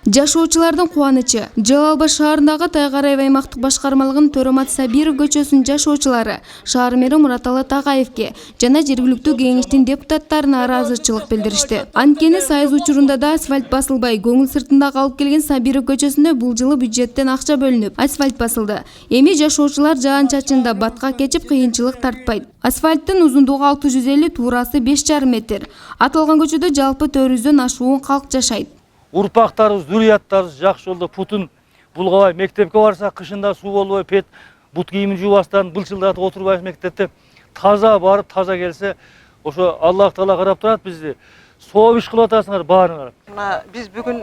Жашоочулардын кубанычы. Жалал-абад шаарындагы Тайгарай аймактык башкармалыгынын төрөматы Сабиров көчөсүнүн жашоочулары шаар мэри Мураталы Тагаевке жана жергиликтүү кеңештин депутаттарына ыраазычылык билдиришти. Анткени сайыз учурунда да асфальт басылбай, көңүл сыртында калып келген Сабиров көчөсүндө бул жылы бюджеттен акча бөлүнүп, асфальт басылды. Эми жашоочулар жаан-чачында батка кечип кыйынчылык тартпайт. Асфальттын узундугу 650, туурасы 5,5 метр. Аталган көчөдө жалпы 400дөн ашуун калк жашайт. Урпактарыбыз, зурияттарыбыз жакшы жолдо путун булгабай, мектепке барса кышында суу болбой, пет бут кийимин жуубастан былчылдатып отурбайбыз мектепте. Таза барып, таза келсе, ошо Аллах Таала карап турат бизди. Сооп иш кылып атасыңар баарыңар. Мына биз бүгүн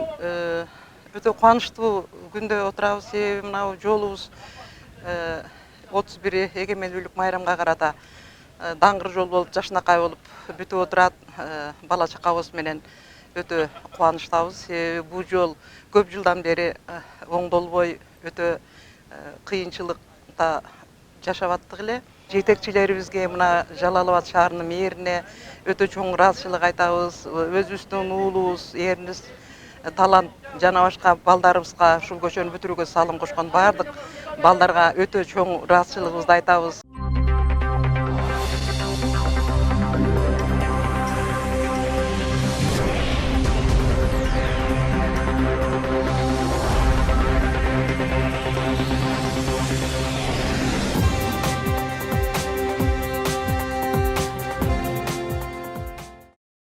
өтө кубанычтуу күндө отурабыз. Себеби мына жолубуз 31 эгемендүүлүк майрамга карата даңгыр жол болуп, жашынакай болуп бүтүп отурат. Бала чакабыз менен өтө кубанычтабыз. Бул жол көп жылдан бери оңдолбой өтө кыйынчылыкта жашап аттык эле. Жетекчилерибизге, мына Жалал-абад шаарынын мэрине өтө чоң ыраазычылык айтабыз. Өзүбүздүн уулубуз, эриниз, талант жана башка балдарыбызга ушул көчөнү бүтүрүүгө салым кошкон баардык балдарга өтө чоң ыраазычылыгыбызды айтабыз.